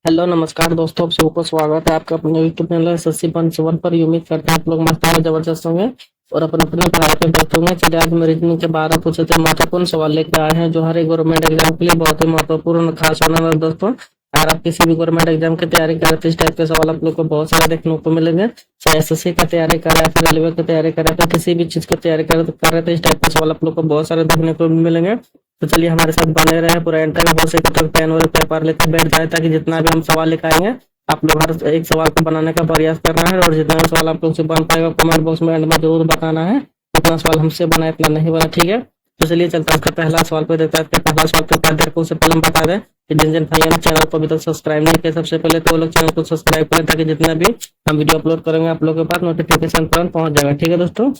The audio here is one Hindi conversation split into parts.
हेलो नमस्कार दोस्तों, आप सबको स्वागत है आपका अपने यूट्यूब चैनल एसएससी 1 पर। उम्मीद करते हैं आप लोग मस्त होंगे, जबरदस्त होंगे और अपने अपने पढ़ाई पे व्यस्त होंगे। चलिए आज हम रीजनिंग के 12 कुछ ऐसे महत्वपूर्ण सवाल लेकर आए हैं जो हर एक गवर्नमेंट एग्जाम के लिए बहुत ही महत्वपूर्ण खास होने वाला है दोस्तों। अगर आप किसी भी गवर्नमेंट एग्जाम की तैयारी कर रहे हैं तो इस टाइप के सवाल आप लोग को बहुत सारे देखने को मिलेंगे। चाहे एसएससी का तैयारी कर रहे हैं, फिर रेलवे की तैयारी कर रहे हैं, किसी भी चीज की तैयारी कर रहे हैं तो इस टाइप के सवाल आप लोग को बहुत सारे देखने को मिलेंगे। तो चलिए हमारे साथ बने रहे पूरा एंड तक, हो सके तो पेन और पेपर लेकर बैठ जाए ताकि जितना भी हम सवाल लेकर आएंगे आप लोग हर एक सवाल को बनाने का प्रयास करना है और जितना भी सवाल आप लोग से बन पाएगा कमेंट बॉक्स में एंड में जरूर बताना है। इतना सवाल हमसे बना इतना नहीं बना, ठीक है। तो चलिए चलता है इसका पहला सवाल पे देता है। इसका पहला सवाल पे क्या देखो उससे पहले हम बता दें कि जिन जिन भाइयों ने चैनल को अभी तक सब्सक्राइब नहीं किया सबसे पहले तो वो लोग चैनल को सब्सक्राइब करें ताकि जितना भी हम वीडियो अपलोड करेंगे आप लोगों के पास नोटिफिकेशन तुरंत पहुंच जाएगा, ठीक है दोस्तों।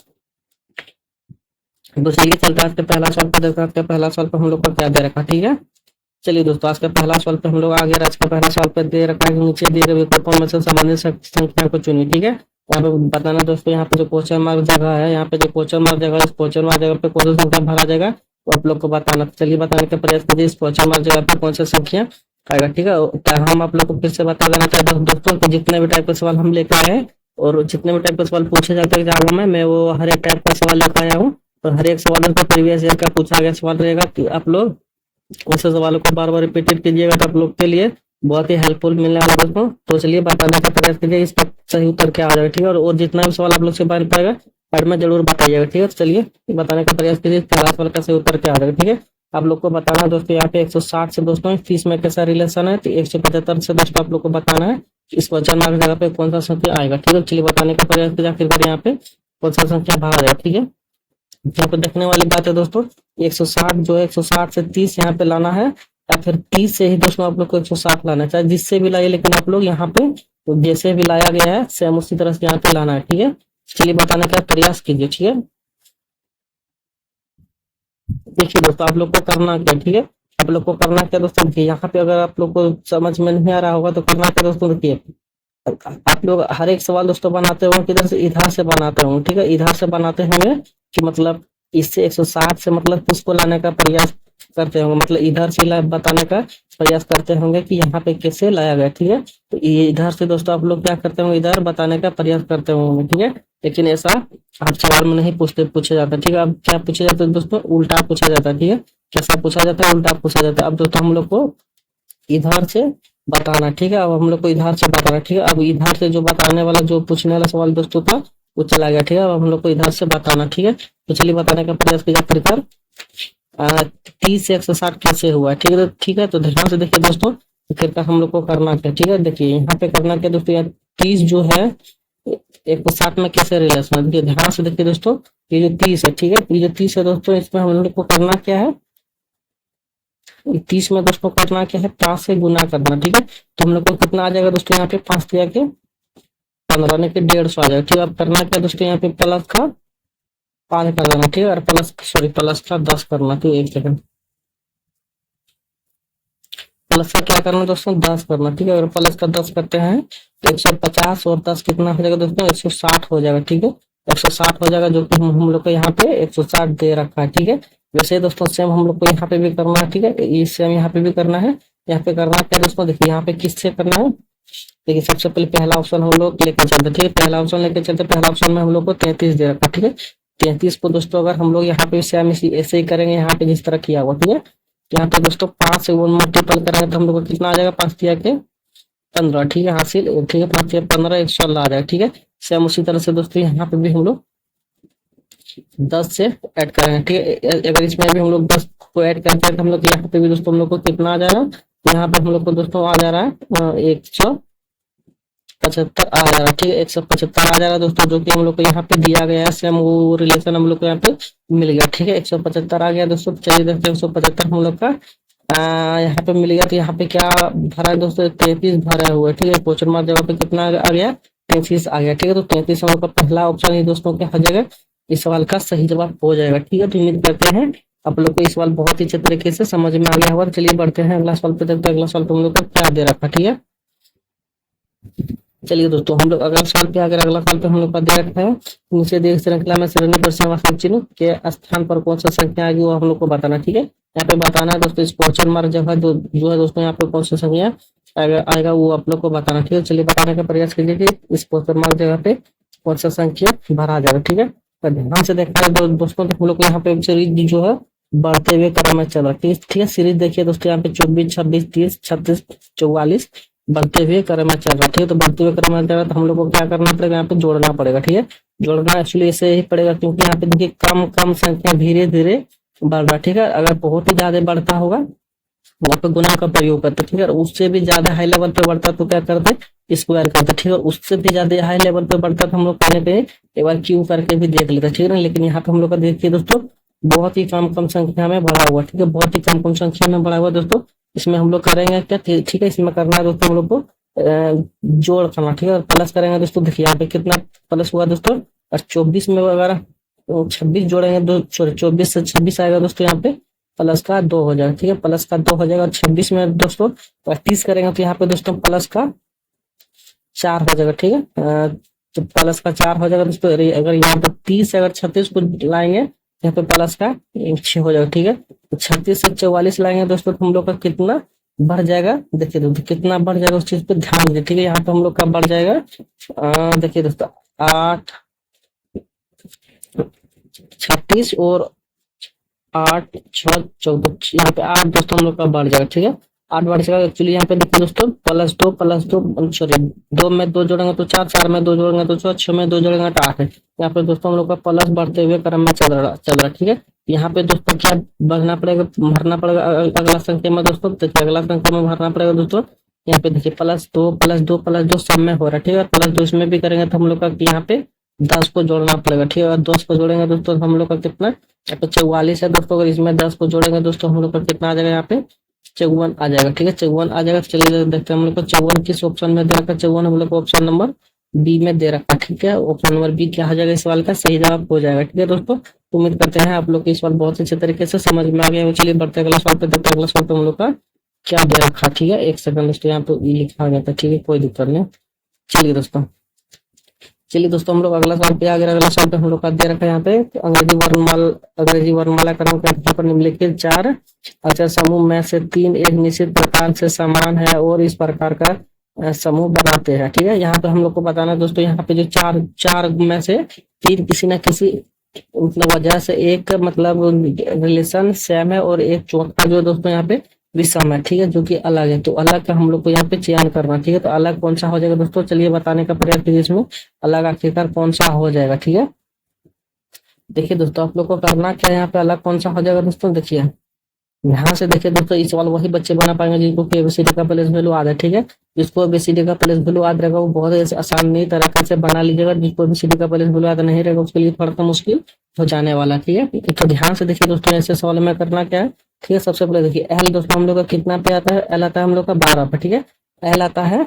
तो चलिए चलता है इसके पहला सवाल पे देखते हैं। इसके पहला सवाल पे हम लोग को क्या दे रखा, ठीक है। चलिए दोस्तों आज का पहला सवाल पे हम लोग आगे आज का पहला सवाल पे दे रखा है कि नीचे दिए गए विकल्पों में से संबंधित संख्या को चुनिए, ठीक है। यहाँ पे बताना दोस्तों, यहाँ पे जो क्वेश्चन मार्क जगह है, यहाँ पे जो क्वेश्चन मार्क जगह है इस क्वेश्चन मार्क जगह पे कौन सा संख्या भरा जाएगा वो आप लोग को बताना। चलिए बताने का प्रयास कीजिए इस क्वेश्चन मार्क जगह पे कौन सा संख्या आएगा, ठीक है। क्या हम आप लोग को फिर से बता देना चाहते हैं दोस्तों कि जितने भी टाइप के सवाल हम लेकर आए हैं और जितने भी टाइप के सवाल पूछे जाते हैं एग्जाम में, मैं वो हर एक टाइप का सवाल लेकर आया हूँ और हर एक सवाल का प्रीवियस ईयर का पूछा गया सवाल रहेगा कि आप लोग उस सवालों को बार बार रिपीटेड कीजिएगा तो आप लोग के लिए बहुत ही हेल्पफुल मिलने वाला है दोस्तों। तो चलिए बताने का प्रयास कीजिए इसका सही उत्तर क्या आ जाएगा, ठीक है। और जितना भी सवाल आप लोग से बन पाएगा पार्ट में जरूर बताइएगा, ठीक है। तो चलिए बताने का प्रयास कीजिए पहला सवाल का सही उत्तर क्या आ जाएगा, ठीक है। आप लोग को बताना है दोस्तों, यहाँ पे 160 से दोस्तों 30 में कैसा रिलेशन है, तो 175 से दोस्तों आप लोग को बताना है इस क्वेश्चन मार्क जगह पे कौन सा संख्या आएगा, ठीक है। चलिए बताने का प्रयास कीजिए आखिरकार यहाँ पे कौन सा संख्या भरा जाएगा, ठीक है। यहाँ पे देखने वाली बात है दोस्तों, 160 जो है 160 से 30 यहाँ पे लाना है या फिर 30 से ही दोस्तों आप लोग को 160 लाना है, चाहे जिससे भी लाइए लेकिन आप लोग यहाँ पे तो जैसे भी लाया गया है सेम उसी तरह से यहाँ पे लाना है, ठीक है। चलिए बताने का प्रयास कीजिए, ठीक है। देखिए दोस्तों आप लोग को करना क्या, ठीक है। आप लोग को करना क्या दोस्तों, देखिए यहाँ पे अगर आप लोग को समझ में नहीं आ रहा होगा तो करना क्या दोस्तों, देखिए आप लोग हर एक सवाल दोस्तों बनाते होंगे किधर से, इधर से बनाते होंगे, ठीक है। इधर से बनाते होंगे कि मतलब इससे 160 से मतलब किसको लाने का प्रयास करते होंगे, मतलब इधर से बताने का प्रयास करते होंगे कि यहाँ पे कैसे लाया गया, ठीक है। तो ये इधर से दोस्तों आप लोग क्या करते होंगे, इधर बताने का प्रयास करते होंगे, ठीक है। लेकिन ऐसा आप सवाल में नहीं पूछे जाता, ठीक है। अब क्या पूछा जाता है दोस्तों, उल्टा पूछा जाता है, ठीक है। कैसा पूछा जाता है, उल्टा पूछा जाता है। अब दोस्तों हम लोग को इधर से बताना, ठीक है। अब हम लोग को इधर से बताना, ठीक है। अब इधर से जो बताने वाला जो पूछने वाला सवाल दोस्तों था वो चला गया, ठीक है। अब हम लोग को इधर से बताना, ठीक है। तो चलिए बताने का प्रयास कीजिए आखिरकार 30 से 160 कैसे हुआ, ठीक है। ठीक है तो ध्यान से देखिए दोस्तों आखिरकार हम लोग को करना क्या, ठीक है। देखिए यहाँ पे करना क्या दोस्तों, यहाँ 30 जो है 160 में कैसे रिलेशन है, देखिए ध्यान से देखिए दोस्तों। ये जो 30 है, ठीक है, ये जो 30 है दोस्तों इसमें हम लोग को करना क्या है, 30 में दोस्तों करना क्या है, 5 से गुना करना, ठीक है। तो हम लोग को कितना आ जाएगा दोस्तों, यहाँ पे 5 दिया के 15 ने के 150 आ जाएगा, ठीक है। अब करना क्या दोस्तों, यहाँ पे प्लस का 5 कर देना, ठीक है। और प्लस का 10 करना, ठीक है। एक सेकंड, प्लस का क्या करना दोस्तों, 10 करना, ठीक है। और प्लस का 10 करते हैं तो 150 और 10 कितना हो जाएगा दोस्तों, 160 हो जाएगा, ठीक है। 160 हो जाएगा जो कि हम लोग को यहाँ पे 160 दे रखा है, ठीक है। वैसे दोस्तों सेम हम लोग को यहाँ पे भी करना है, ठीक है। ये सेम यहाँ पे भी करना है। यहाँ पे करना क्या दोस्तों, देखिए यहाँ पे किससे करना है, देखिए सबसे पहले पहला ऑप्शन हम लोग लेकर चलते, ठीक है। पहला ऑप्शन लेकर चलते, पहला ऑप्शन में हम लोग को 33 दे रखा, ठीक है। 33 को दोस्तों अगर हम लोग यहाँ पे सेम ऐसे ही करेंगे यहाँ पे जिस तरह किया हुआ, ठीक है। यहाँ पे दोस्तों 5 से मल्टीपल करेंगे तो हम लोग को कितना आ जाएगा, 5 दिया के 15, ठीक है। हासिल, ठीक है, 5 से 15 116 आ जाएगा, ठीक है। सेम उसी तरह से दोस्तों यहाँ पे भी हम लोग 10 से ऐड करेंगे, ठीक है। अगर इसमें भी हम लोग 10 को ऐड करते हैं तो हम लोग यहाँ पे भी दोस्तों हम लोग को कितना आ जा रहा है, यहाँ पे हम लोग को दोस्तों आ जा रहा है 175 आ जा रहा है, ठीक है। 175 आ जा रहा है दोस्तों जो कि हम लोग को यहाँ पे दिया गया है, सेम वो रिलेशन हम लोग को यहाँ पे मिल गया, ठीक है। 175 आ गया दोस्तों। चलिए देखते हैं 175 हम लोग का यहाँ पे मिल गया। तो यहाँ पे क्या भरा है दोस्तों, 33 भरा हुआ है, ठीक है। क्वेश्चन मार्क जगह पे कितना आ गया, 33 आ गया, ठीक है। तो 33 हम लोग का पहला ऑप्शन ही दोस्तों क्या हो जाएगा, इस सवाल का सही जवाब हो जाएगा, ठीक है। तो उम्मीद करते हैं आप लोग को इस सवाल बहुत ही अच्छे तरीके से समझ में आ गया होगा। चलिए बढ़ते हैं अगला सवाल पे, देखते हैं अगला सवाल पे हम लोग का क्या दे रखा, ठीक है। चलिए दोस्तों हम लोग अगला सवाल पे अगर अगला सवाल पे हम लोग का दे रखा है, नीचे दिए श्रृंखला में श्रेणी पर समासक चिन्ह के स्थान पर कौन सा संख्या आएगी वो हम लोग को बताना, ठीक है। यहाँ पे बताना है दोस्तों इस क्वेश्चन मार्क जगह जो है दोस्तों यहाँ पे कौन सी संख्या आएगा आएगा वो आप लोग को बताना, ठीक है। चलिए बताने का प्रयास कीजिए कि इस क्वेश्चन मार्क जगह पे कौन सा संख्या भरा जाएगा, ठीक है। तो ध्यान से देखा है दोस्तों, तो हम लोग को यहाँ पे सीरीज जो है बढ़ते हुए क्रम में चल रहा है, ठीक है। सीरीज देखिए दोस्तों, यहाँ पे 24, 26, 30, 36, 44 बढ़ते हुए क्रम में चल रहा है, ठीक है। तो बढ़ते हुए क्रम में चल रहा है, तो हम लोग को क्या करना पड़ेगा, यहाँ पे जोड़ना पड़ेगा, ठीक है। जोड़ना एक्चुअली ऐसे ही पड़ेगा, क्योंकि यहाँ पे देखिए कम कम संख्या धीरे धीरे बढ़ रहा है, ठीक है। अगर बहुत ही ज्यादा बढ़ता होगा वहां पे गुना का प्रयोग करते, ठीक है। उससे भी ज्यादा हाई लेवल पे बढ़ता तो क्या करते, स्क्वायर करते, ठीक है। उससे भी ज्यादा हाई लेवल पे बढ़ता तो हम लोग कहने पे एक बार क्यू करके भी देख लेते, ठीक है ना। लेकिन यहाँ पे हम लोग का देखिए दोस्तों, बहुत ही कम कम संख्या में बढ़ा हुआ, ठीक है। बहुत ही कम कम संख्या में बढ़ा हुआ दोस्तों। इसमें हम लोग करेंगे क्या, ठीक है। इसमें करना है दोस्तों हम लोग को जोड़ करना, ठीक है। और प्लस करेंगे दोस्तों, देखिए यहाँ पे कितना प्लस हुआ दोस्तों। और 24 में अगर 26 जोड़ेंगे, दो सॉरी 24 से 26 आएगा दोस्तों, यहाँ पे प्लस का 2 हो जाएगा, ठीक है। प्लस का 2 हो जाएगा। और 26 में दोस्तों 30 करेंगे तो यहाँ पे दोस्तों प्लस का 4 हो जाएगा, ठीक है। तो प्लस का 4 हो जाएगा दोस्तों। अगर यहाँ पे 30 अगर 36 को लाएंगे, यहाँ पे प्लस का 6 हो जाएगा, ठीक है। तो 36 से 44 लाएंगे दोस्तों, तो हम लोग का कितना बढ़ जाएगा, देखिए दोस्तों कितना बढ़ जाएगा, उस चीज पे ध्यान दीजिए, ठीक है। यहाँ पे हम लोग का बढ़ जाएगा, देखिए दोस्तों 8, 36 और 8, 6, 14, यहाँ पे 8 दोस्तों हम लोग का बढ़ जाएगा, ठीक है। 8 बढ़ जाएगा। एक्चुअली यहाँ पे देखिए दोस्तों प्लस दो सॉरी 2 में 2 जोड़ेंगे तो 4, 4 में 2 जोड़ेंगे तो 6, 6 में 2 जोड़ेंगे तो 8 है। यहाँ पे दोस्तों हम लोग का प्लस बढ़ते हुए क्रम में चल रहा, ठीक है। यहाँ पे दोस्तों क्या भरना पड़ेगा, भरना पड़ेगा अगला संख्या में दोस्तों, तो अगला संख्या में भरना पड़ेगा दोस्तों। यहाँ पे देखिए +2 +2 +2 सब में हो रहा है, ठीक है। +2 इसमें भी करेंगे तो हम लोग का यहाँ पे 10 को जोड़ना पड़ेगा, ठीक है। और 10 को जोड़ेंगे दोस्तों हम लोग का कितना, यहाँ पे 44 है दोस्तों। अगर इसमें 10 को जोड़ेंगे दोस्तों हम लोग का कितना आ जाएगा, यहाँ पे 54 आ जाएगा, ठीक है। 54 आ जाएगा। चलिए देखते हैं हम लोग को 54 किस ऑप्शन में दे रखा है। 54 हम लोग को ऑप्शन नंबर बी में दे रखा है, ठीक है। ऑप्शन नंबर बी क्या हो जाएगा, इस सवाल का सही जवाब हो जाएगा, ठीक है दोस्तों। तो उम्मीद करते हैं आप लोग को इस सवाल बहुत अच्छे तरीके से समझ में आ गया है। चलिए बढ़ते अगला सवाल पे, देखते हैं अगला सवाल पे हम लोग का क्या दे रखा, ठीक है। एक सेकंड दोस्तों, यहाँ पे लिखा गया था, ठीक है, कोई दिक्कत नहीं। चलिए दोस्तों, हम लोग अगला सवाल पे आ गए। अगला सवाल पे हम लोग का दे रखा है यहाँ पे अंग्रेजी वर्णमाला क्रम के आधार पर निम्नलिखित 4 अक्षर समूह में से 3 एक निश्चित प्रकार से समान है और इस प्रकार का समूह बनाते हैं, ठीक है। यहाँ पे हम लोग को बताना है दोस्तों, यहाँ पे जो चार चार में से 3 किसी न किसी मतलब वजह से एक मतलब रिलेशन सेम है और एक चौथा जो दोस्तों यहाँ पे विषम है, ठीक है, जो कि अलग है। तो अलग का हम लोग को यहाँ पे चयन करना, ठीक है। तो अलग कौन सा हो जाएगा दोस्तों, चलिए बताने का प्रयास कीजिए इसमें अलग आखिरकार कौन सा हो जाएगा, ठीक है। देखिए दोस्तों, आप लोग को करना क्या है, यहाँ पे अलग कौन सा हो जाएगा दोस्तों, देखिए यहाँ से देखिए दोस्तों, इस सवाल वही बच्चे बना पाएंगे जिनको एबीसीडी का प्लेस वैल्यू याद है, ठीक है। जिसको एबीसीडी का प्लेस वैल्यू याद रहेगा वो बहुत ही आसान नहीं तरीके से बना लीजिएगा। जिसको एबीसीडी का प्लेस वैल्यू याद नहीं रहेगा उसके लिए थोड़ा सा मुश्किल हो जाने वाला, ठीक है। तो ध्यान से देखिए दोस्तों, ऐसे सवाल में करना क्या है, ठीक है। सबसे पहले देखिए एल दोस्तों हम लोग का कितना पे आता है, एल आता है हम लोग का 12 पे, ठीक है। एल आता है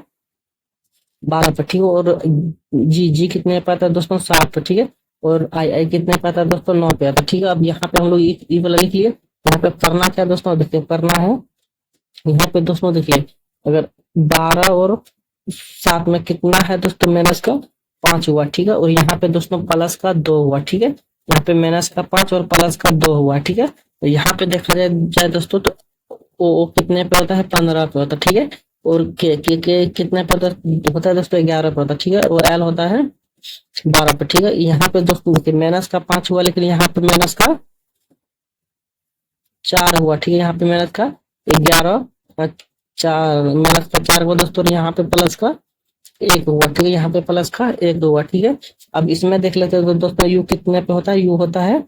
12 पे, ठीक है। और जी कितने पे आता है दोस्तों, 7 पे, ठीक है। और आई कितने पे आता है दोस्तों, 9 पे आता है, ठीक है। अब यहाँ पे हम लोग ई वाला लिख लिए। यहाँ पे करना क्या दोस्तों, देखिए करना है यहाँ पे दोस्तों, देखिए अगर 12 और 7 में कितना है दोस्तों, माइनस का 5 हुआ, ठीक है। और यहाँ पे दोस्तों प्लस का 2 हुआ, ठीक है। यहाँ पे माइनस का 5 और प्लस का 2 हुआ, ठीक है। तो यहाँ पे देखा जाए दोस्तों, तो ओ कितने पे होता है, 15 पे होता है, ठीक है। और के कितने पे होता है दोस्तों, 11 पे होता है, ठीक है। और एल होता है 12 पे, ठीक है। यहाँ पे दोस्तों देखिए माइनस का 5 हुआ, लेकिन यहाँ पे माइनस का 4 हुआ, ठीक है। यहाँ पे माइनस का 11 4 माइनस का 4 हुआ दोस्तों, और यहाँ पे प्लस का 1 हुआ, ठीक है। यहाँ पे प्लस का 1 हुआ, ठीक है। अब इसमें देख लेते हैं दोस्तों, यू कितने पे होता है, यू होता है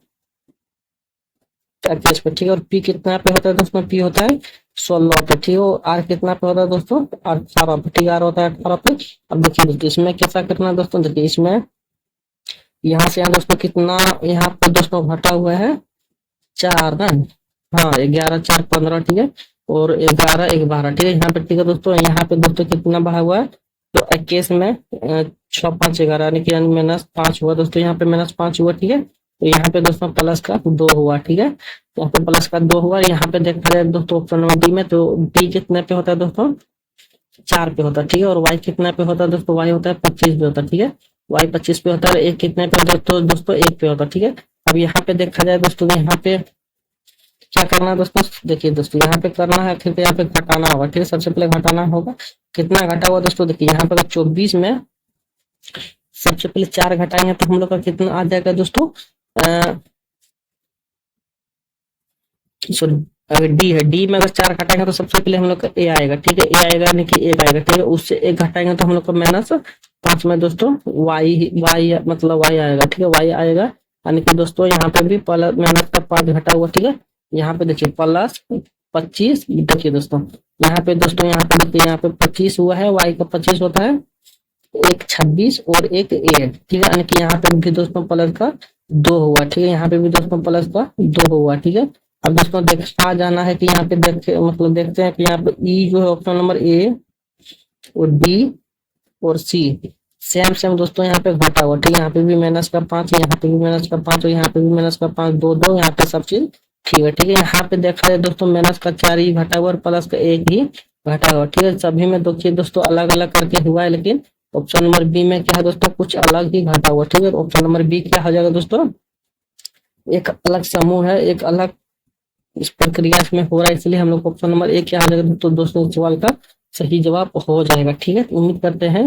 21 पे, ठीक है। और पी कितना पे होता है दोस्तों, पी होता है 16 पे, ठीक है। और आर कितना पे होता है दोस्तों, 18 पे, ठीक है। आर होता है 18 पे। अब देखिए दोस्तों, इसमें कैसा करना है दोस्तों, देखिए इसमें यहाँ से यहाँ दोस्तों कितना यहाँ पे दोस्तों घटा हुआ है 4 ना, हाँ 11 4 15, ठीक है। और 11 1 12, ठीक है। यहाँ पे ठीक है दोस्तों, यहाँ पे दोस्तों कितना बढ़ा हुआ है, तो 21 में 6 5 11 यानी कि -5 हुआ दोस्तों, यहाँ पे -5 हुआ, ठीक है। तो यहाँ पे दोस्तों प्लस का 2 हुआ, ठीक है। यहाँ पे प्लस का 2 हुआ। यहाँ पे देखा जाए दोस्तों ऑप्शन नंबर डी में, तो डी कितने पे होता है दोस्तों, 4 पे होता है, ठीक है। और वाई कितना पे होता है दोस्तों, वाई होता है 25 पे होता है, ठीक है। वाई 25 पे होता है। एक कितने पे दोस्तों 1 पे होता है, ठीक है। अब यहाँ पे देखा जाए दोस्तों, यहाँ पे क्या करना है दोस्तों, देखिए दोस्तों यहाँ पे करना है, फिर यहाँ पे घटाना होगा। ठीक है, सबसे पहले घटाना होगा। कितना घटा हुआ दोस्तों, देखिए यहाँ पे 24 में सबसे पहले 4 घटाएंगे तो हम लोग का कितना आ जाएगा दोस्तों, सॉरी अगर डी है, डी में अगर 4 घटाएंगे तो सबसे पहले हम लोग का ए आएगा। ठीक है, ए आएगा यानी कि 1 आएगा। ठीक है, उससे 1 घटाएंगे तो हम लोग का -5 में दोस्तों वाई वाई मतलब वाई आएगा। ठीक है, वाई आएगा यानी कि दोस्तों यहाँ पे भी प्लस मेहनत का 5 घटा हुआ। ठीक है, यहाँ पे देखिए +25, देखिए दोस्तों यहाँ पे देखिए यहाँ पे 25 हुआ है, वाई का 25 होता है, एक 26 और एक 8। ठीक है, यानी कि यहाँ पे भी दोस्तों प्लस का 2 हुआ। ठीक है, यहाँ पे भी दोस्तों प्लस का 2 हुआ। ठीक है, अब दोस्तों आ जाना है कि यहाँ पे देखते हैं कि यहाँ पे ई जो है ऑप्शन नंबर ए और डी और सी सेम सेम दोस्तों यहाँ पे घटा हुआ। ठीक है, यहाँ पे भी -5, यहाँ पे भी -5 और यहाँ पे भी -5, 2 यहाँ पे सब चीज ठीक है। ठीक है, यहाँ पे देखा जाए दोस्तों -4 ही घटा हुआ और प्लस का 1 ही घटा हुआ। ठीक है, सभी में देखिए दोस्तों अलग अलग करके हुआ है, लेकिन ऑप्शन नंबर बी में क्या है दोस्तों, कुछ अलग ही घटा हुआ। ठीक है, ऑप्शन नंबर बी क्या हो जाएगा दोस्तों, एक अलग समूह है, एक अलग इस प्रक्रिया इसमें हो रहा है, इसलिए हम लोग ऑप्शन नंबर 1 क्या हो जाएगा तो दोस्तों इस सवाल का सही जवाब हो जाएगा। ठीक है, तो उम्मीद करते हैं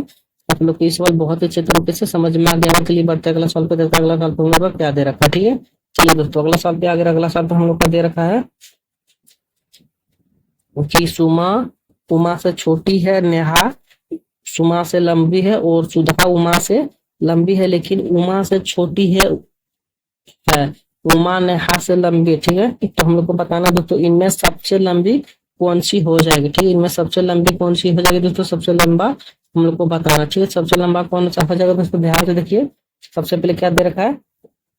आप लोग को ये सवाल बहुत ही अच्छे तरीके से समझ में आ गया। के लिए बढ़ते अगला सवाल पे देखते हैं, अगला सवाल पे हम लोग का क्या दे रखा है। ठीक है, चलिए दोस्तों अगला सवाल पे आगे, अगला सवाल पे हम लोग का दे रखा है कि सुमा उमा से छोटी है, नेहा सुमा से लंबी है और सुधा उमा से लंबी है, लेकिन उमा से छोटी है उमा नेहा से लंबी। ठीक है, तो हम लोग को बताना दोस्तों इनमें सबसे लंबी कौन सी हो जाएगी। ठीक है, इनमें सबसे लंबी कौन सी हो जाएगी दोस्तों, सबसे लंबा हम लोग को बताना। ठीक है, सबसे लंबा कौन सा हो जाएगा दोस्तों, ध्यान से देखिए। सबसे पहले क्या दे रखा है,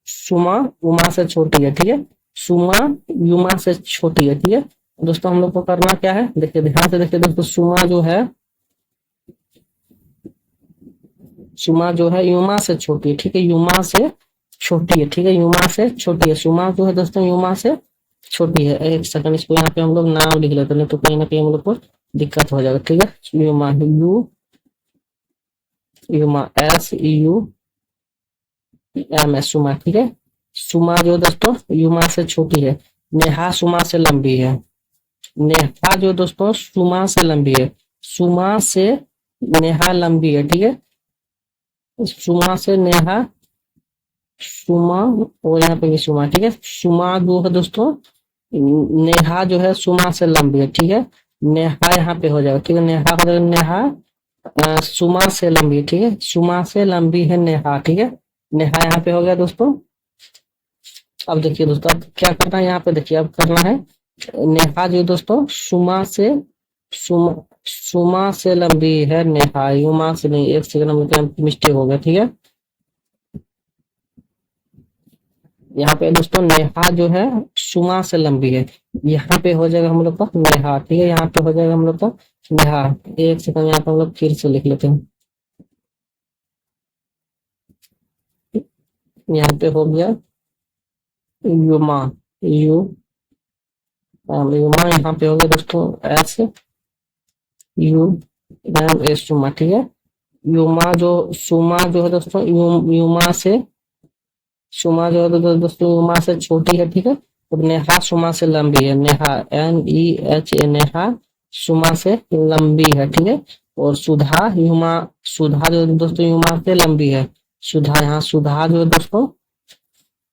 सुमा उमा से छोटी है। ठीक है, सुमा युमा से छोटी है। ठीक है, दोस्तों हम लोग को करना क्या है, देखिए ध्यान से देखिए दोस्तों, सुमा जो है युमा से छोटी है। ठीक है, युमा से छोटी है। ठीक है, युमा से छोटी है, सुमा जो है दोस्तों युमा से छोटी है। एक सेकंड, इसको यहाँ पे हम लोग नाम लिख लेते हैं, तो कहीं ना कहीं हम लोग को दिक्कत हो जाएगा। ठीक है, युमा SUMA सुमा। ठीक है, सुमा जो दोस्तों युमा से छोटी है, नेहा सुमा से लंबी है, नेहा जो दोस्तों सुमा से लंबी है, सुमा से नेहा लंबी है। ठीक है, सुमा से नेहा सुमा और यहाँ पे भी सुमा। ठीक है, सुमा जो है दोस्तों नेहा जो है सुमा से लंबी है। ठीक है, नेहा यहाँ पे हो जाएगा। ठीक है, नेहा हो जाएगा, नेहा सुमा से लंबी है। ठीक है, सुमा से लंबी है नेहा। ठीक है, नेहा यहाँ पे हो गया दोस्तों। अब देखिए दोस्तों अब क्या करना है, यहाँ पे देखिए अब करना है नेहा जो दोस्तों सुमा से लंबी है नेहा, युमा से नहीं। एक सेकंड मिस्टेक हो गया। ठीक है, यहाँ पे दोस्तों नेहा जो है सुमा से लंबी है, यहाँ पे हो जाएगा हम लोग का नेहा। ठीक है, यहाँ पे हो जाएगा हम लोग का नेहा। एक सेकंड यहाँ पे हम लोग फिर से लिख लेते हैं, यहाँ पे हो गया युमा युमा, यहाँ पे हो गया दोस्तों SUMA सुमा। ठीक है, युमा जो सुमा जो है दोस्तों युमा से सुमा जो है दोस्तों युमा से छोटी है। ठीक है, तो नेहा सुमा से लंबी है, नेहा NEHA नेहा सुमा से लंबी है। ठीक है, और सुधा जो दोस्तों युमा से लंबी है, सुधा यहाँ सुधा जो है दोस्तों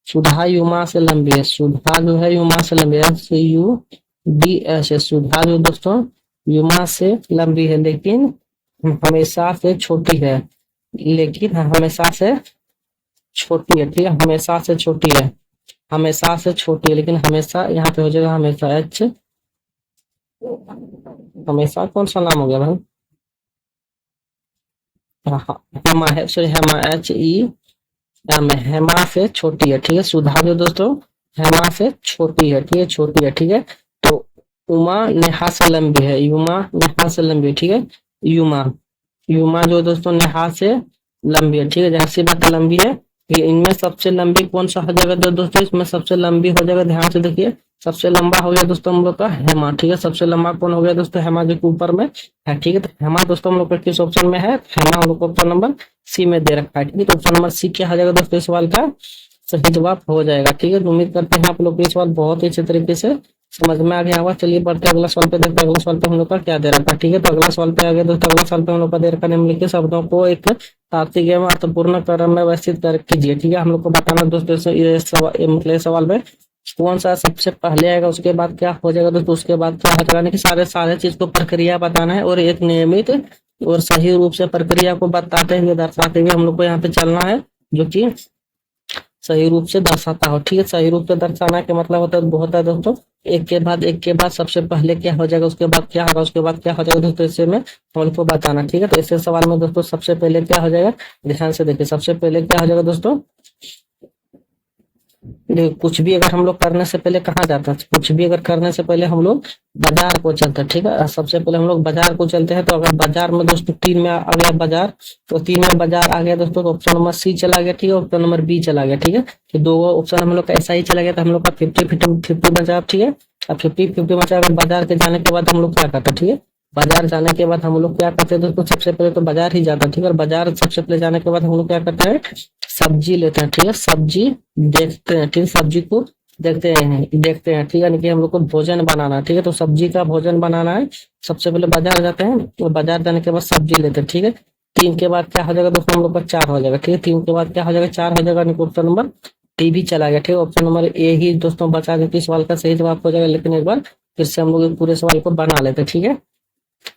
सुधा युमा से लंबी है, सुधा जो है युमा से लंबी है, SUDS सुधा जो दोस्तों युमा से लंबी है, लेकिन हमेशा से छोटी है, लेकिन हमेशा से छोटी है। ठीक है, हमेशा से छोटी है, हमेशा से छोटी है, लेकिन हमेशा यहाँ पे हो जाएगा हमेशा हमेशा कौन सा नाम हो गया भाई, हेमा है, सॉरी हेमा हेमा से छोटी है। ठीक है, सुधा जो दोस्तों हेमा से छोटी है। ठीक है, छोटी है। ठीक है, तो उमा नेहा से लंबी है, युमा नेहा से लंबी है। ठीक है, युमा जो दोस्तों नेहा से लंबी है। ठीक है, जैसी बात लंबी है, इनमें सबसे लंबी कौन सा हो जाएगा दोस्तों, इसमें सबसे लंबी हो जाएगा, ध्यान से देखिए, सबसे लंबा हो गया दोस्तों हम लोग का हेमा। ठीक है, सबसे लंबा कौन हो गया दोस्तों, हेमा जो ऊपर में है। ठीक है, तो हेमा दोस्तों हम लोग का किस ऑप्शन में है, हेमा हम लोग को ऑप्शन नंबर सी में दे रखा है। ठीक है, तो ऑप्शन नंबर सी क्या हो जाएगा दोस्तों इस सवाल का सही जवाब हो जाएगा। ठीक है, तो उम्मीद करते हैं आप लोग को ये सवाल बहुत ही अच्छे तरीके से समझ में आ गया होगा। चलिए बढ़ते हैं अगला सवाल पे, देखते हैं अगला सवाल पे हम लोग का क्या दे रखा है। ठीक है, तो अगला सवाल पे आ गया दोस्तों। अगला सवाल पे हम लोग का दे रखा है, निम्नलिखित शब्दों को एक तार्किक एवं अर्थपूर्ण क्रम में व्यवस्थित कर कीजिए। ठीक है, हम लोग को बताना दोस्तों ये सवाल, मतलब सवाल में कौन सा सबसे पहले आएगा, उसके बाद क्या हो जाएगा दोस्तों, उसके बाद क्या हो जाएगा, यानी कि सारे सारे चीज को प्रक्रिया बताना है और एक नियमित और सही रूप से प्रक्रिया को बताते हुए दर्शाते हुए हम लोग को यहाँ पे चलना है, जो कि सही रूप से दर्शाता हो। ठीक है, सही रूप से दर्शाना के मतलब होता है दोस्तों एक के बाद सबसे पहले क्या हो जाएगा, उसके बाद क्या होगा, उसके बाद क्या हो जाएगा दोस्तों, इससे में हम लोग को बताना। ठीक है, तो ऐसे सवाल में दोस्तों सबसे पहले क्या हो जाएगा, ध्यान से देखिए, सबसे पहले क्या हो जाएगा दोस्तों, देखिए कुछ भी अगर हम लोग करने से पहले कहाँ जाते हैं, कुछ भी अगर करने से पहले हम लोग बाजार को चलते हैं। ठीक है, सबसे पहले हम लोग बाजार को चलते हैं। तो अगर बाजार में दोस्तों 3 में आ गया बाजार, तो 3 में बाजार आ गया दोस्तों, तो ऑप्शन नंबर सी चला गया। ठीक है, ऑप्शन नंबर बी चला गया। ठीक है, तो दो ऑप्शन हम लोग का ऐसा ही चला गया, तो हम लोग का 50-50 बचा। ठीक है, अब 50-50 बचा, अगर बाजार के जाने के बाद हम लोग क्या करते हैं, ठीक है, बाजार जाने के बाद हम लोग क्या करते हैं दोस्तों, सबसे पहले तो बाजार ही जाता है। ठीक है, और बाजार सबसे पहले जाने के बाद हम लोग क्या करते हैं, सब्जी लेते हैं। ठीक है, सब्जी देखते हैं। ठीक है, सब्जी को देखते हैं। ठीक है, यानी कि हम लोग को भोजन बनाना है। ठीक है, तो सब्जी का भोजन बनाना है, सबसे पहले बाजार जाते हैं, तो बाजार जाने के बाद सब्जी लेते हैं। ठीक है, 3 के बाद क्या हो जाएगा दोस्तों, हम लोग का 4 हो जाएगा। ठीक है, 3 के बाद क्या हो जाएगा, 4 हो जाएगा, यानी कि ऑप्शन नंबर डी भी चला गया। ठीक है, ऑप्शन नंबर ए ही दोस्तों बचा, जो कि सवाल का सही जवाब हो जाएगा। लेकिन एक बार फिर से हम लोग इस पूरे सवाल को बना लेते हैं। ठीक है,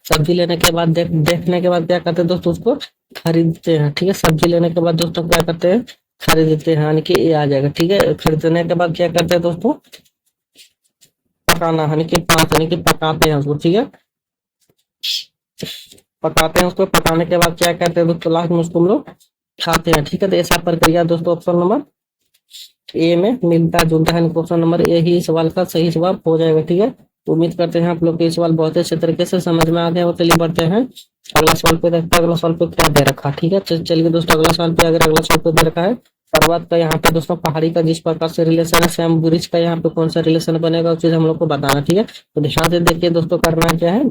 सब्जी लेने के बाद देखने के बाद क्या करते हैं दोस्तों, उसको खरीदते हैं। ठीक है, सब्जी लेने के बाद दोस्तों क्या करते हैं, खरीदते हैं, यानी कि ये आ जाएगा। ठीक है, खरीदने के बाद क्या करते हैं दोस्तों, पकाना, यानी कि यानी कि पकाते हैं उसको। ठीक है, पकाते हैं उसको, पकाने के बाद क्या करते हैं दोस्तों, लास्ट में उसको हम लोग खाते हैं। ठीक है, तो ऐसा प्रक्रिया दोस्तों ऑप्शन नंबर ए में मिलता जुलता है, ऑप्शन नंबर ए ही सवाल का सही जवाब हो जाएगा। ठीक है, तो उम्मीद करते हैं आप लोग को ये सवाल बहुत अच्छे तरीके से समझ में आ गया। और चलिए बढ़ते हैं अगला सवाल पे, देखते हैं अगला सवाल पे क्या दे रखा है। ठीक है, चलिए दोस्तों अगला सवाल पे, अगर अगला सवाल पे दे रखा है पर्वत का, यहाँ पे दोस्तों पहाड़ी का जिस प्रकार से रिलेशन है, सेम ब्रिज का यहाँ पे कौन सा रिलेशन बनेगा, उस चीज हम लोग को बताना। ठीक है, तो ध्यान से देखिए दोस्तों, करना क्या है,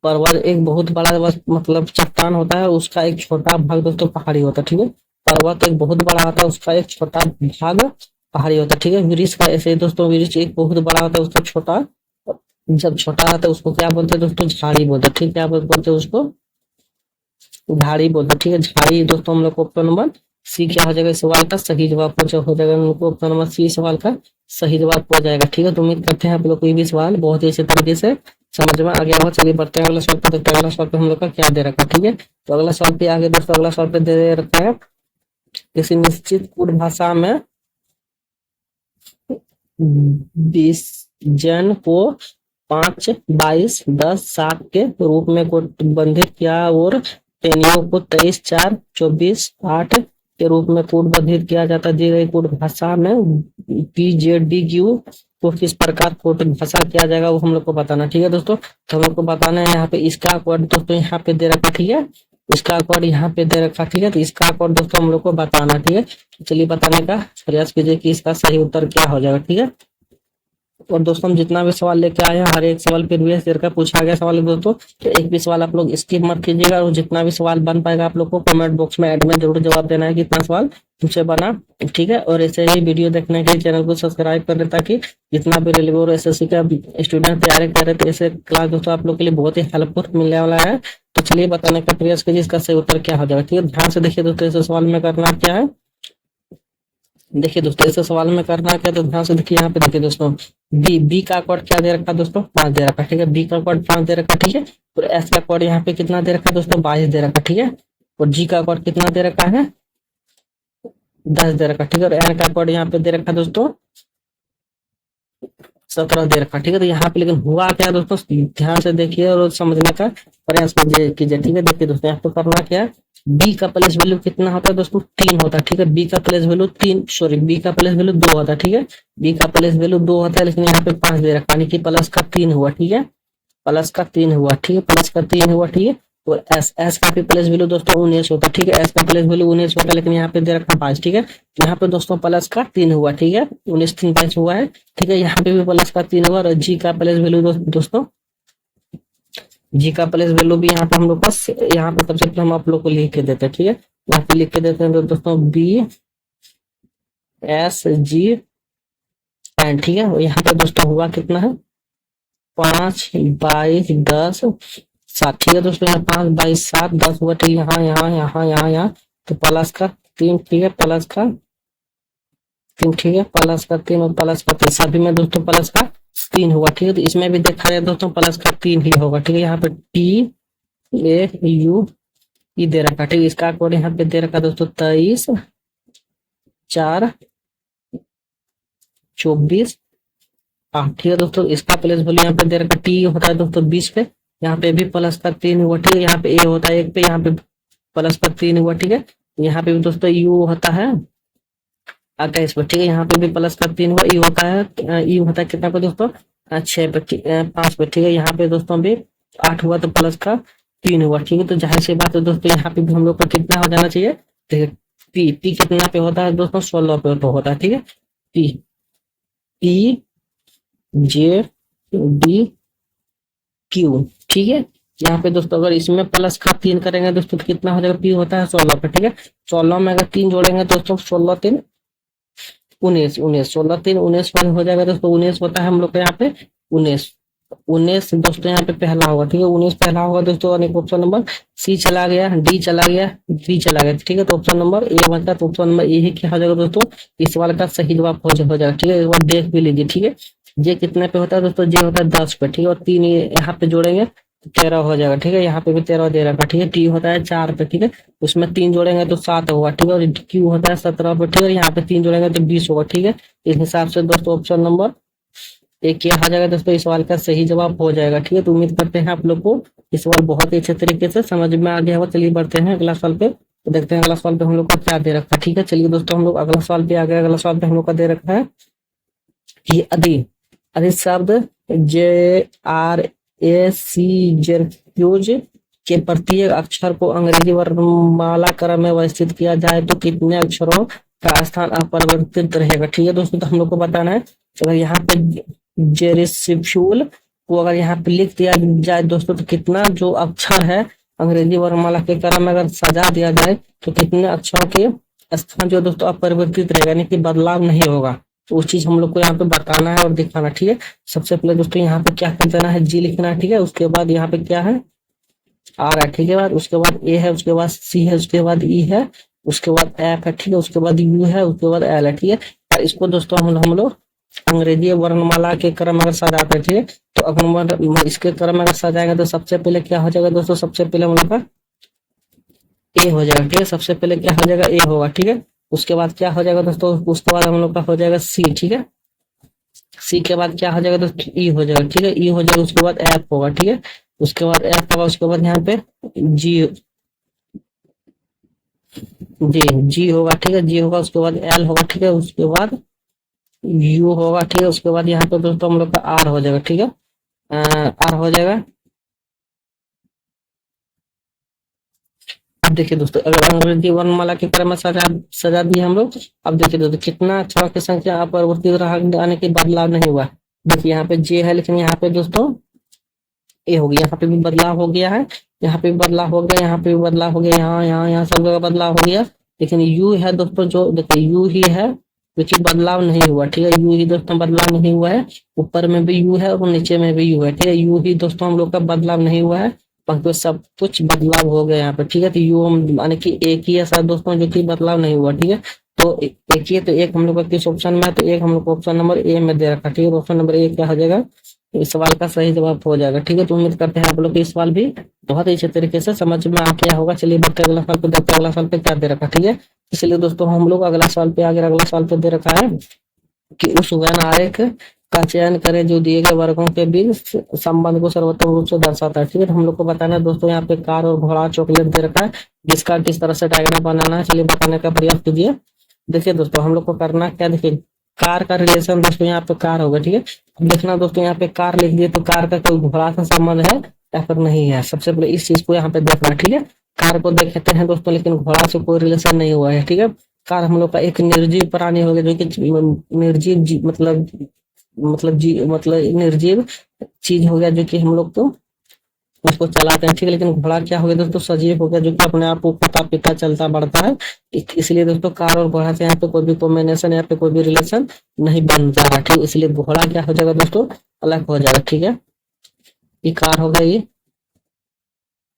पर्वत एक बहुत बड़ा मतलब चट्टान होता है, उसका एक छोटा भाग दोस्तों पहाड़ी होता है। ठीक है, पर्वत एक बहुत बड़ा होता है, उसका एक छोटा भाग पहाड़ी होता है। ठीक है, वृक्ष का ऐसे ही दोस्तों, वृक्ष एक बहुत बड़ा होता है, उसका छोटा, जब छोटा रहता है उसको क्या बोलते हैं दोस्तों, झाड़ी बोलते हैं। ठीक है, क्या बोलते हैं उसको, झाड़ी बोलते हैं। ठीक है, झाड़ी दोस्तों हम लोग को ऑप्शन नंबर सी क्या हो जाएगा, इस सवाल का सही जवाब हो जाएगा, हम लोग को ऑप्शन नंबर सी सवाल का सही जवाब हो जाएगा। ठीक है, तो उम्मीद करते हैं आप लोग को ये भी सवाल बहुत ही अच्छे तरीके से समझ में आ गया होगा। चलिए बढ़ते हैं अगला सवाल पे, देखते हैं अगला सवाल पे हम लोग का क्या दे रखा है। ठीक है, तो अगला सवाल पे आगे दोस्तों, अगला सवाल पे दे रखा है, किसी निश्चित कोड भाषा में 20 जन को 5, 22, 10, 7 के रूप में कूटबंधित किया और टेनियों को 23, 4, 24, 8 के रूप में कूटबंधित किया जाता है। दी गई कूट भाषा में PZDQ को किस प्रकार कूट भाषा किया जाएगा, वो हम लोग को बताना। ठीक है दोस्तों, तो हम लोग को बताना है यहाँ पे इसका कोड दोस्तों यहाँ पे दे रखा। ठीक है, इसका कोड यहाँ पे दे रखा। ठीक है, तो इसका कोड दोस्तों हम लोग को बताना। ठीक है, चलिए बताने का प्रयास कीजिए कि इसका सही उत्तर क्या हो जाएगा। ठीक है, और दोस्तों हम जितना भी सवाल लेके आए हैं, हर एक सवाल प्रीवियस ईयर का पूछा गया सवाल है दोस्तों, तो एक भी सवाल आप लोग स्किप मत कीजिएगा। और जितना भी सवाल बन पाएगा आप लोग को कमेंट बॉक्स में ऐड में जरूर जवाब देना है कि इतना सवाल तुमसे बना। ठीक है, और ऐसे ही वीडियो देखने के लिए चैनल को सब्सक्राइब कर ले, ताकि जितना भी रेलवे और SSC का स्टूडेंट तैयारी कर रहे थे, ऐसे क्लास दोस्तों आप लोग के लिए बहुत ही हेल्पफुल मिलने वाला है। तो चलिए बताने का प्रयास कीजिए इसका सही उत्तर क्या हो जाएगा। ठीक है, ध्यान से देखिए दोस्तों, ऐसे सवाल में करना क्या है, देखिए दोस्तों ऐसे सवाल में करना क्या, तो ध्यान से देखिए, यहाँ पे देखिए दोस्तों, बी का कोड क्या दे रखा दोस्तों, 5 दे रखा। ठीक है, बी का कोड 5 दे रखा। ठीक है, और एस का कोड यहाँ पे कितना दे रखा दोस्तों, 22 दे रखा। ठीक है, और जी का कोड कितना दे रखा है, 10 दे रखा। ठीक है, और एन का कोड यहाँ पे दे रखा दोस्तों, 17 दे रखा। ठीक है, तो यहाँ पे लेकिन हुआ क्या दोस्तों, ध्यान से देखिए और समझने का प्रयास कीजिए। ठीक है, देखिए दोस्तों, यहाँ पे करना क्या है, बी का प्लेस वैल्यू कितना होता है दोस्तों, 3 होता है। ठीक है, बी का प्लेस वैल्यू 3, सॉरी बी का प्लेस वैल्यू 2 होता है। ठीक है, बी का प्लेस वैल्यू 2 होता है, लेकिन यहाँ पे 5 दे रखा, यानी कि प्लस का 3 हुआ। ठीक है, प्लस का 3 हुआ। ठीक है, प्लस का 3 हुआ। ठीक है, और एस का भी प्लेस वैल्यू दोस्तों 19 होता है। ठीक है, एस का प्लेस वैल्यू 19 होता है, लेकिन यहाँ पे दे रखा 5। ठीक है, यहाँ पे दोस्तों प्लस का 3 हुआ। ठीक है, 19 3 5 हुआ है। ठीक है, यहाँ पे भी प्लस का 3 हुआ, और जी का प्लेस वैल्यू दोस्तों, जी का प्लेस वैल्यू भी यहाँ पे हम लोग पास, यहाँ पे सबसे पहले हम आप लोग को लिख के देते हैं। ठीक है, यहाँ पे लिख के देते हैं तो दोस्तों बी SGN, ठीक है। और यहाँ पे दोस्तों हुआ कितना है, 5/10/7, ठीक है दोस्तों। यहाँ 5/7/10 हुआ, ठीक है। यहाँ यहाँ यहाँ यहाँ यहाँ तो प्लस का 3, ठीक है, प्लस का 3, ठीक है, प्लस का 3 और प्लस का 3, सभी में दोस्तों प्लस का 3 हुआ, ठीक है। तो इसमें भी देखा जाए दोस्तों प्लस का 3 ही होगा, ठीक है। यहाँ पे TAU दे रखा, ठीक है। इसका कोड यहाँ पे दे रखा दोस्तों 23/4/24, ठीक है दोस्तों। इसका प्लेस वैल्यू यहाँ पे दे रखा, T होता है दोस्तों 20 पे, यहाँ पे भी प्लस का 3 हुआ, ठीक है। यहाँ पे A होता है 1 पे, यहाँ पे प्लस का 3 हुआ, ठीक है। यहाँ पे भी दोस्तों U होता है 28 पे, ठीक है। यहाँ पे भी प्लस का 3 हुआ। ई होता है कितना पे दोस्तों, 6 पे, 5 पे, ठीक है। यहाँ पे दोस्तों भी 8 हुआ तो प्लस का 3 हुआ, ठीक है। तो जाहिर सी बात है दोस्तों, यहाँ पे भी हम लोग का कितना हो जाना चाहिए, पी कितना पे होता है दोस्तों, 16 पे तो होता है, ठीक है। पी PJDQ, ठीक है। यहाँ पे दोस्तों अगर इसमें प्लस का 3 करेंगे दोस्तों तो कितना हो जाएगा, पी होता है 16 पे, ठीक है। 16 में अगर 3 जोड़ेंगे दोस्तों, 16×3 19, 19, 16×3 19 हो जाएगा दोस्तों। 19 होता है हम लोग का यहाँ पे 19, 19 दोस्तों यहाँ पे पहला होगा, ठीक है। 19 पहला होगा दोस्तों, और एक ऑप्शन नंबर सी चला गया, डी चला गया, बी चला गया, ठीक है। तो ऑप्शन नंबर ए बनता है, तो ऑप्शन नंबर ए ही क्या हो जाएगा दोस्तों, इस सवाल का सही जवाब हो जाएगा, ठीक है। एक बार देख भी लीजिए, ठीक है। जे कितने पे होता है दोस्तों, जे होता है 10 पे, ठीक है। और 3 यहाँ पे जोड़ेंगे तो 13 हो जाएगा, ठीक है। यहाँ पे भी 13 दे रखा, ठीक है। टी होता है 4 पे, ठीक है। उसमें 3 जोड़ेंगे तो 7 होगा, ठीक है। और क्यू होता है 17 पे, ठीक है। यहाँ पे 3 जोड़ेंगे तो 20 होगा, ठीक है। इस हिसाब से दोस्तों ऑप्शन नंबर एक क्या आ जाएगा दोस्तों, इस सवाल का सही जवाब हो जाएगा, ठीक है। तो उम्मीद करते हैं आप लोग को इस सवाल बहुत ही अच्छे तरीके से समझ में आ गया होगा। चलिए बढ़ते हैं अगला सवाल पे, तो देखते हैं अगला सवाल पे हम लोग का क्या दे रखा है, ठीक है। चलिए दोस्तों हम लोग अगला सवाल पे आ गए। अगला सवाल पे हम लोग का दे रखा है कि अधि शब्द JRAC के प्रत्येक अक्षर को अंग्रेजी वर्णमाला क्रम में व्यवस्थित किया जाए तो कितने अक्षरों का स्थान अपरिवर्तित रहेगा, ठीक है दोस्तों। तो हम लोग को बताना है, अगर यहाँ पे जेरिसिफ्यूल को अगर यहाँ पे लिख दिया जाए दोस्तों तो कितना जो अक्षर है अंग्रेजी वर्णमाला के क्रम में अगर सजा दिया जाए तो कितने अक्षरों के स्थान जो दोस्तों अपरिवर्तित रहेगा, यानी कि बदलाव नहीं होगा। तो उस चीज हम लोग को यहाँ पे बताना है और दिखाना, ठीक है। सबसे पहले दोस्तों यहाँ पे क्या कर देना है, जी लिखना है, ठीक है। उसके बाद यहाँ पे क्या है, आर है, ठीक है। बाद उसके बाद ए है, उसके बाद सी है, उसके बाद ई है, उसके बाद एफ है, ठीक है। उसके बाद यू है, उसके बाद एल है, ठीक है। और इसको दोस्तों हम लोग अंग्रेजी वर्णमाला के क्रम अगर सजाते हैं, ठीक है। तो अगर इसके क्रम अगर सजाएंगे तो सबसे पहले क्या हो जाएगा दोस्तों, सबसे पहले हम लोग का ए हो जाएगा, ठीक है। सबसे पहले क्या हो जाएगा, ए होगा, ठीक है। उसके बाद क्या हो जाएगा दोस्तों, उसके बाद हम लोग का हो जाएगा सी, ठीक है। सी के बाद क्या हो जाएगा दोस्तों, ई हो जाएगा, ठीक है। ई हो जाएगा, उसके बाद एफ होगा, ठीक है। उसके बाद एफ होगा, उसके बाद यहाँ पे जी, जी होगा, ठीक है। जी होगा, उसके बाद एल होगा, ठीक है। उसके बाद यू होगा, ठीक है। उसके बाद यहाँ पे दोस्तों हम लोग का आर हो जाएगा, ठीक है। आर हो जाएगा। अब देखिए दोस्तों, अगर अंग्रेजी वर्णमाला के क्रम में सजा दिए हम लोग, अब देखिए दोस्तों कितना अक्षरों की संख्या अपरिवर्तित रहने के बदलाव नहीं हुआ। देखिए यहाँ पे जे है, लेकिन यहाँ पे दोस्तों ए हो गया, यहाँ पे भी बदलाव हो गया है, यहाँ पे भी बदलाव हो गया, यहाँ पे भी बदलाव हो गया, यहाँ यहाँ यहाँ सब जगह बदलाव हो गया। लेकिन यू है दोस्तों, जो देखिए यू ही है, क्योंकि बदलाव नहीं हुआ, ठीक है। यू ही दोस्तों बदलाव नहीं हुआ है, ऊपर में भी यू है और नीचे में भी यू है, ठीक है। यू ही दोस्तों हम लोग का बदलाव नहीं हुआ है, बाकी सब कुछ बदलाव हो गया यहाँ पे, ठीक है। तो यू यानी कि एक ही ऐसा दोस्तों जो कि बदलाव नहीं हुआ, ठीक है। तो एक ही, तो एक हम लोग का किस ऑप्शन में है, तो एक हम लोग को ऑप्शन नंबर ए में दे रखा, ठीक है। ऑप्शन नंबर ए क्या हो जाएगा, इस सवाल का सही जवाब हो जाएगा, ठीक है। तो उम्मीद करते हैं आप लोग को इस सवाल भी बहुत ही अच्छे तरीके से समझ में आ गया होगा। चलिए बढ़ते अगला सवाल पे, देखते अगला सवाल पे क्या दे रखा, ठीक है। इसलिए दोस्तों हम लोग अगला सवाल पे आगे, अगला सवाल पे दे रखा है कि उस वैन आरेख का चयन करें जो दिए गए वर्गों के बीच संबंध को सर्वोत्तम रूप से दर्शाता है, ठीक है। तो हम लोग को बताना है दोस्तों, यहाँ पे कार और घोड़ा चॉकलेट दे रखा है, जिसका किस तरह से डायग्राम बनाना है, चलिए बताने का प्रयास कीजिए। देखिए दोस्तों हम लोग को करना क्या, देखिए कार का रिलेशन दोस्तों यहाँ पे कार होगा, ठीक है। अब देखना दोस्तों यहाँ पे कार लिख दिए तो कार का कोई घोड़ा से संबंध है या फिर नहीं है, सबसे पहले इस चीज को यहाँ पे देखना, ठीक है। कार को देखते हैं दोस्तों, लेकिन घोड़ा से कोई रिलेशन नहीं हुआ है, ठीक है। कार हम लोग का एक निर्जीव प्राणी हो गया, जो कि निर्जीव मतलब निर्जीव चीज हो गया, जो कि हम लोग को उसको चलाते हैं, ठीक है। लेकिन घोड़ा क्या हो गया दोस्तों, सजीव हो गया, जो कि अपने आप उठता पीता चलता बढ़ता है। इसलिए दोस्तों कार और घोड़ा से यहाँ पे कोई भी कॉम्बिनेशन, यहाँ पे कोई भी रिलेशन नहीं बन जा रहा, ठीक है। इसलिए घोड़ा क्या हो जाएगा दोस्तों, अलग हो जाएगा, ठीक है। ये कार हो गया, ये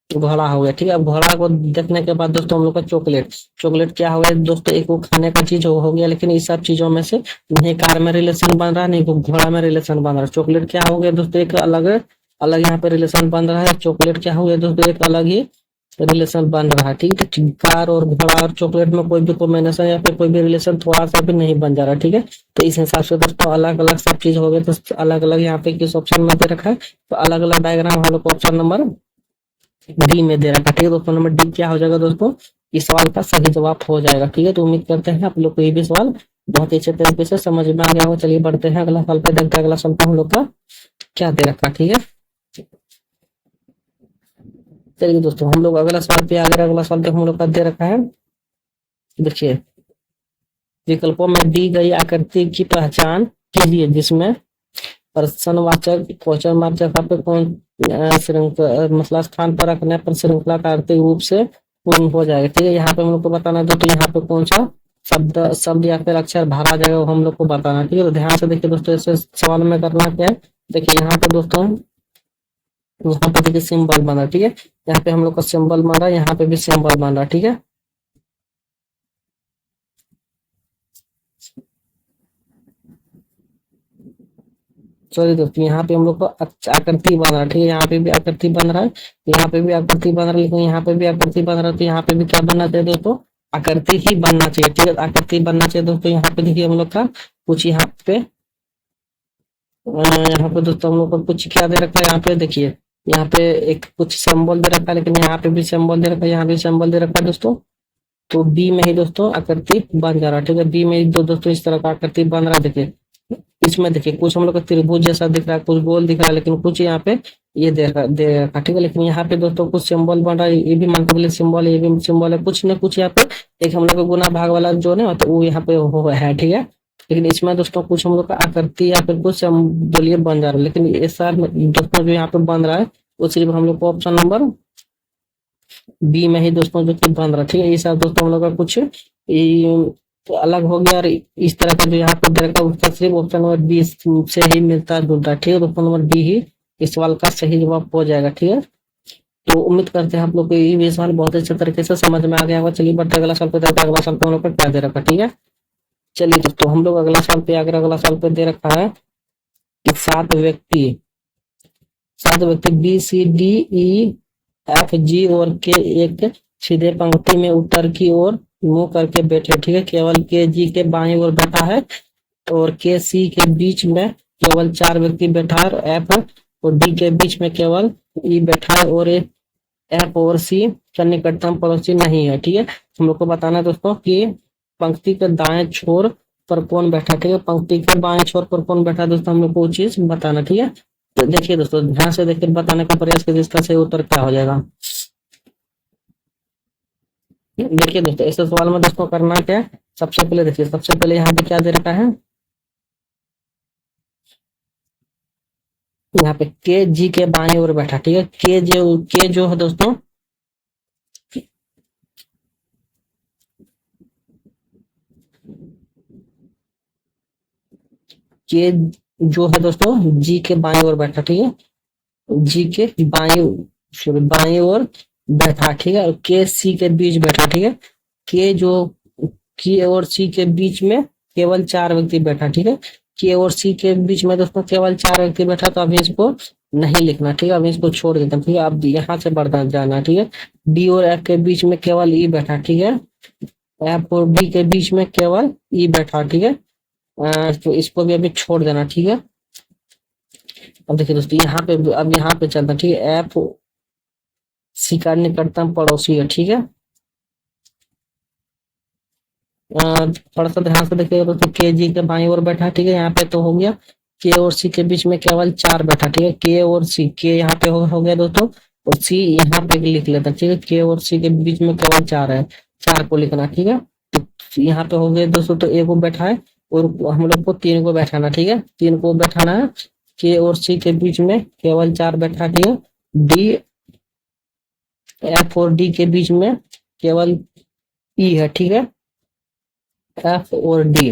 घोड़ा हो गया, ठीक है। अब घोड़ा को देखने के बाद दोस्तों हम लोग का चॉकलेट, चॉकलेट क्या हो गया दोस्तों, एक वो खाने का चीज हो गया, लेकिन इस सब चीजों में से नहीं कार में रिलेशन बन रहा, नहीं घोड़ा में रिलेशन बन रहा। चॉकलेट क्या हो गया दोस्तों, एक अलग अलग यहाँ पे रिलेशन बन रहा है। चॉकलेट क्या हो गया दोस्तों, एक अलग ही रिलेशन बन रहा है, ठीक है। तो कार और घोड़ा और चॉकलेट में कोई भी कॉम्बिनेशन या फिर कोई भी रिलेशन थोड़ा सा भी नहीं बन जा रहा, ठीक है। तो इस हिसाब से दोस्तों अलग अलग सब चीज हो गए, तो अलग अलग यहाँ पे किस ऑप्शन में दे रखा है, तो अलग अलग डायग्राम हम लोग को ऑप्शन नंबर डी में दे रखा है, ठीक है। दोस्तों नंबर डी क्या हो जाएगा दोस्तों, इस सवाल का सही जवाब हो जाएगा, ठीक है। तो उम्मीद करते हैं आप लोग को ये भी सवाल बहुत ही अच्छे तरीके से समझ में आ गया हो। चलिए बढ़ते हैं अगला सवाल पे, देखते हैं अगला सवाल पे हम लोग का क्या दे रखा है, ठीक है। चलिए दोस्तों हम लोग अगला सवाल पे आ गए। अगला सवाल पे हम लोग का दे रखा है, देखिए विकल्पों में दी गई आकृति की पहचान कीजिए जिसमें प्रश्नवाचक क्वेश्चन मार्क जगह पे कौन श्रृंखला मतलब स्थान पर रखने पर श्रृंखला का आर्थिक रूप से पूर्ण हो जाएगा, ठीक है। यहाँ पे हम लोग को बताना है दोस्तों, यहाँ पे कौन सा शब्द शब्द या फिर अक्षर भरा जाएगा वो हम लोग को बताना है, ठीक है। तो ध्यान से देखिए दोस्तों, इस सवाल में करना क्या है, देखिए यहाँ पे दोस्तों, यहाँ पे देखिए सिंबल बन रहा है, ठीक है। यहाँ पे हम लोग का सिंबल बन रहा है, यहाँ पे भी सिंबल बन रहा है, ठीक है। सॉरी दोस्तों, यहाँ पे हम लोग को आकृति बन रहा है, ठीक है। यहाँ पे भी आकृति बन रहा है, यहाँ पे भी आकृति बन रहा है, लेकिन यहाँ पे भी आकृति बन रहा है, तो यहाँ पे भी क्या बनना चाहिए दोस्तों, आकृति ही बनना चाहिए, ठीक है। आकृति बनना चाहिए दोस्तों। यहाँ पे देखिए हम लोग का कुछ यहाँ पे दोस्तों हम लोग को कुछ क्या दे रखा है, यहाँ पे देखिए, यहाँ पे एक कुछ सिंबल दे रखा है, लेकिन यहाँ पे भी सिंबल दे रखा है, यहाँ भी सिंबल दे रखा है दोस्तों। तो बी में ही दोस्तों आकृति बन जा रहा है, ठीक है। बी में ही दोस्तों इस तरह का आकृति बन रहा है, देखिए इसमें देखिए कुछ हम लोग का त्रिभुज जैसा दिख रहा है, कुछ गोल दिख रहा है, लेकिन कुछ यहाँ पे ये दे रखा, ठीक है। लेकिन यहाँ पे दोस्तों कुछ सिंबल बन रहा है, ये भी मान के बोले सिंबल, ये भी सिंबल है, कुछ न कुछ यहाँ पे एक हम लोग का गुना भाग वाला जो है तो वो यहाँ पे हो है, ठीक है। लेकिन इसमें दोस्तों कुछ हम लोग का आकृति या फिर कुछ बोलिए बन जा रहा है, लेकिन इस साल दोस्तों जो यहाँ पे बन रहा है वो सिर्फ हम लोग को ऑप्शन नंबर बी में ही दोस्तों जो कि बन रहा है, ठीक है। ये सब दोस्तों हम लोग का कुछ तो अलग हो गया, और इस तरह का जो यहाँ पर दे रखा है उसका सिर्फ ऑप्शन नंबर बी से ही मिलता जुलता है, ठीक है। ऑप्शन नंबर बी ही इस सवाल का सही जवाब हो जाएगा, ठीक है। तो उम्मीद करते हैं आप लोग को ये भी सवाल बहुत अच्छे तरीके से समझ में आ गया होगा। चलिए बढ़ते अगला सवाल पे, देखते हैं अगला सवाल पे हम लोग का क्या दे रखा है, ठीक है। चलिए दोस्तों हम लोग अगला सवाल पे अगर अगला सवाल पे दे रखा है कि सात व्यक्ति B C D E F G और के एक सीधे पंक्ति में उत्तर की ओर मुंह करके बैठे, ठीक है। केवल के जी के बाईं ओर बैठा है और के सी के बीच में केवल 4 व्यक्ति बैठा है, और एफ और डी के बीच में केवल ई बैठा है, और एफ और सी का निकटतम पड़ोसी नहीं है, ठीक है। हम लोग को बताना है दोस्तों कि पंक्ति के दाएं छोर पर कौन बैठा, ठीक है। पंक्ति के बाएं छोर पर कौन बैठा दोस्तों, हम लोग को वो चीज बताना, ठीक है। तो देखिए दोस्तों ध्यान से देखकर बताने का प्रयास कीजिए, इसका सही उत्तर क्या हो जाएगा। देखिए दोस्तों इस सवाल में दोस्तों करना क्या है, सबसे पहले देखिए, सबसे पहले यहाँ पे क्या दे रखा है, यहाँ पे के जी के बाएं ओर बैठा, ठीक है। के जो है दोस्तों, के जो है दोस्तों जी के बाएं ओर बैठा, ठीक है। जी के बाएं ओर बैठा, ठीक है। और के सी के बीच बैठा, ठीक है। के जो के और सी के बीच में केवल 4 व्यक्ति बैठा, ठीक है। के और सी के बीच में दोस्तों केवल 4 व्यक्ति बैठा, तो अभी इसको नहीं लिखना, ठीक है। अभी इसको छोड़ देते हैं, ठीक है। अब यहाँ से बढ़ता जाना, ठीक है। डी और एफ के बीच में केवल ई बैठा, ठीक है। एफ और डी के बीच में केवल ई बैठा, ठीक है। तो इसको भी अभी छोड़ देना, ठीक है। अब देखिए दोस्तों यहाँ पे, अब यहाँ पे चलता, ठीक है। एफ सी का निकटतम पड़ोसी है, ठीक है। थोड़ा सा ध्यान से देखिएगा दोस्तों, के जी के बाईं ओर बैठा, ठीक है। यहाँ पे तो हो गया, के और सी के बीच में केवल 4 बैठा, ठीक है। के और सी, के यहाँ पे हो गया दोस्तों, और सी यहाँ पे लिख लेता, ठीक है। के और सी के बीच में केवल 4 है, 4 को लिखना, ठीक है। तो यहाँ पे हो गया दोस्तों, तो ए को बैठा है और हम लोग को 3 को बैठाना, ठीक है। 3 को बैठाना है, के और सी के बीच में केवल 4 बैठा, ठीक है। डी एफ और डी के बीच में केवल ई है, ठीक है। एफ और डी,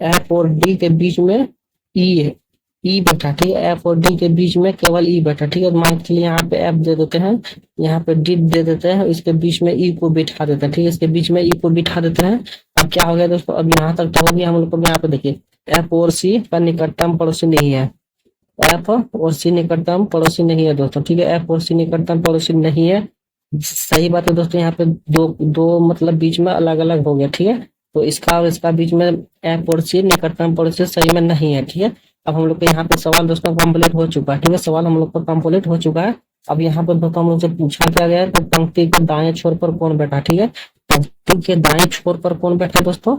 एफ और डी के बीच में ई है, ई बैठा, ठीक है। एफ और डी के बीच में केवल ई बैठा, ठीक है। मान के लिए यहाँ पे एफ दे देते हैं, यहाँ पे डी दे देते हैं, इसके बीच में ई को बिठा देते हैं, ठीक है। इसके बीच में ई को बिठा देते हैं। अब क्या हो गया दोस्तों, अब यहाँ तक तो हो गया हम लोग को। यहाँ पे देखिए एफ और सी का निकटतम पड़ोसी नहीं है, एफ और सी निकटतम पड़ोसी नहीं है दोस्तों, ठीक है। एफ और सी निकटतम पड़ोसी नहीं है, सही बात है दोस्तों। यहाँ पे दो दो मतलब बीच में अलग अलग हो गया, ठीक है। तो इसका और इसका बीच में एफ और सी निकटतम पड़ोसी सही में नहीं है, ठीक है। अब हम लोग को यहाँ पे सवाल दोस्तों कंप्लीट हो चुका है, ठीक है। सवाल हम लोग को कंप्लीट हो चुका है। अब यहाँ पे दोस्तों हम लोग से पूछा क्या गया है, तो पंक्ति के दाएं छोर पर कौन बैठा, ठीक है। पंक्ति के दाएं छोर पर कौन बैठा दोस्तों,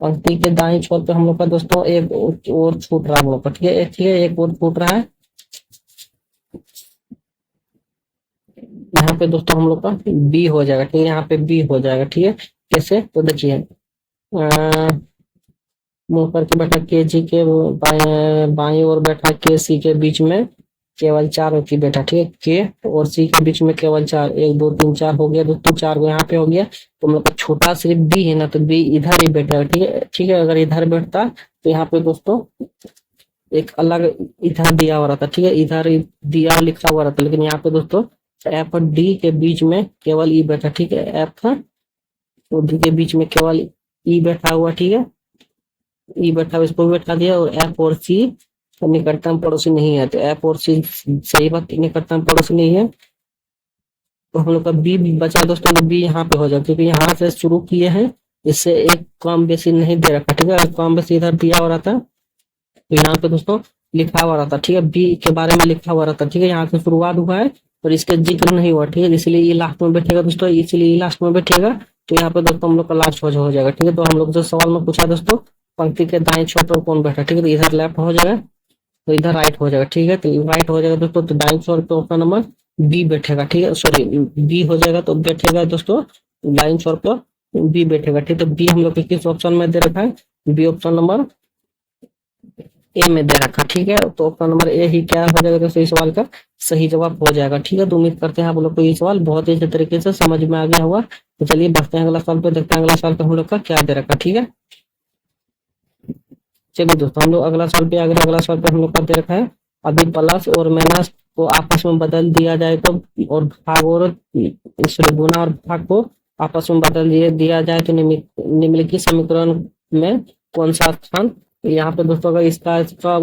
पंक्ति के दाएं छोर पे हम लोग का दोस्तों एक और छूट रहा है हम लोग का, ठीक है। ठीक है, एक और छूट रहा है यहाँ पे दोस्तों हम लोग का बी हो जाएगा, ठीक है। यहाँ पे बी हो जाएगा, ठीक है। कैसे, तो देखिए मुंह करके बैठा के जी के बाई और बैठा के सी के बीच में केवल 4 व्यक्ति बैठा, ठीक है। के और सी के बीच में केवल 4, 1 2 3 4 हो गया दोस्तों, 4 को यहाँ पे हो गया। तो हम लोग का छोटा सिर्फ बी है ना, तो बी इधर ही बैठा है, ठीक है। ठीक है, अगर इधर बैठता तो यहाँ पे दोस्तों एक अलग इधर दिया हुआ रहता, ठीक है। इधर दिया लिखा हुआ रहता, लेकिन यहाँ पे दोस्तों एफ और डी के बीच में केवल ई बैठा, ठीक है। एफ और डी के बीच में केवल ई बैठा हुआ, ठीक है। ई बैठा हुआ, इसको भी बैठा दिया। और एफ और सी निकटतम पड़ोसी नहीं है, तो एफ और सी सही बात निकटतम पड़ोसी नहीं है। तो हम लोग का बी बचा दोस्तों, तो बी यहाँ पे हो जाए, क्योंकि यहाँ से शुरू किए हैं, इससे एक कम बेसी नहीं दे रखा, ठीक है। कम बेसी इधर दिया हुआ रहता, तो यहाँ पे दोस्तों लिखा हुआ रहता, ठीक है। बी के बारे में लिखा हुआ रहता, ठीक है। यहाँ से शुरुआत हुआ है और इसका जिक्र नहीं हुआ, ठीक है। इसलिए ये लास्ट में बैठेगा दोस्तों, इसलिए ये लास्ट में बैठेगा। तो यहाँ पे दोस्तों हम लोग का लास्ट हो जाएगा, ठीक है। तो हम लोग जो सवाल में पूछा दोस्तों, पंक्ति के दाएं छोर पर कौन बैठा, ठीक है। तो इधर लेफ्ट हो जाएगा, तो इधर राइट हो जाएगा, ठीक है। तो राइट हो जाएगा दोस्तों, तो दाएं छोर पे ऑप्शन नंबर बी बैठेगा, ठीक है। सॉरी, बी हो जाएगा, तो बैठेगा दोस्तों दाएं छोर पर बी बैठेगा, ठीक है। तो बी हम लोग किस ऑप्शन में दे रखा है, बी ऑप्शन नंबर ए में दे रखा, ठीक है। तो ऑप्शन नंबर ए ही क्या हो जाएगा दोस्तों, इस सवाल का सही जवाब हो जाएगा, ठीक है। तो उम्मीद करते हैं आप लोग को ये सवाल बहुत ही अच्छे तरीके से समझ में आ गया होगा। तो चलिए बढ़ते हैं अगला सवाल पे, देखते हैं अगला सवाल पे हम लोग का क्या दे रखा, ठीक है। चलिए दोस्तों हम लोग अगला सवाल पे आ गए। अगला सवाल पे हम लोग का दे रखा है, अभी प्लस और माइनस को आपस में बदल दिया जाए तो, और भाग और गुना और भाग को आपस में बदल दिया जाए तो निम्नलिखित समीकरण में कौन सा स्थान। यहाँ पे दोस्तों अगर इसका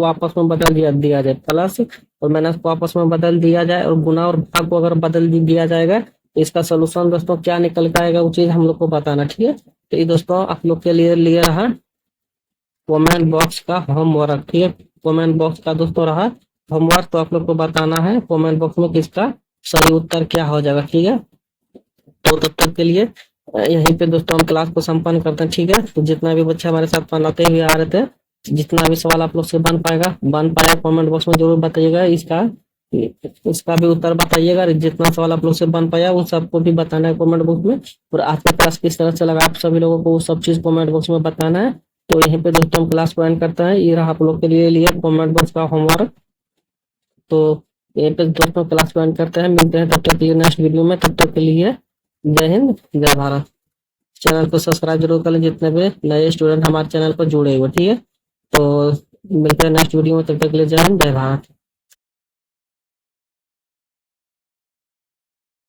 आपस में बदल दिया जाए, प्लस और माइनस को आपस में बदल दिया जाए और गुना और भाग को अगर बदल दिया जाएगा, तो इसका सोल्यूशन दोस्तों क्या निकल के आएगा, वो चीज हम लोग को बताना, ठीक है। तो ये दोस्तों आप लोग के लिए रहा कमेंट बॉक्स का होमवर्क, ठीक है। कमेंट बॉक्स का दोस्तों रहा होमवर्क, तो आप लोग को बताना है कमेंट बॉक्स में किसका सही उत्तर क्या हो जाएगा, ठीक है। तो तब तक के लिए यहीं पे दोस्तों हम क्लास को संपन्न करते हैं, ठीक है। तो जितना भी बच्चे हमारे साथ पढ़ाते हुए आ रहे थे, जितना भी सवाल आप लोग से बन पाया कमेंट बॉक्स में जरूर बताइएगा। इसका भी उत्तर बताइएगा। जितना सवाल आप लोग से बन पाया वो सबको भी बताना है कमेंट बॉक्स में। और आज का क्लास किस तरह से लगा आप सभी लोगों को वो सब चीज कमेंट बॉक्स में बताना है। तो यहीं पे दोस्तों हम क्लास को एंड करते हैं। ये रहा आप लोग के लिए कमेंट बॉक्स का होमवर्क। तो यहीं पे दोस्तों क्लास को एंड करते हैं, मिलते हैं तब तक के लिए नेक्स्ट वीडियो में। तब तक के लिए जय हिंद जय भारत। चैनल को सब्सक्राइब जरूर कर लें जितने भी नए स्टूडेंट हमारे चैनल पर जुड़े हुए, ठीक है। तो मिलते हैं नेक्स्ट वीडियो में, तब तक के लिए जय हिंद जय भारत।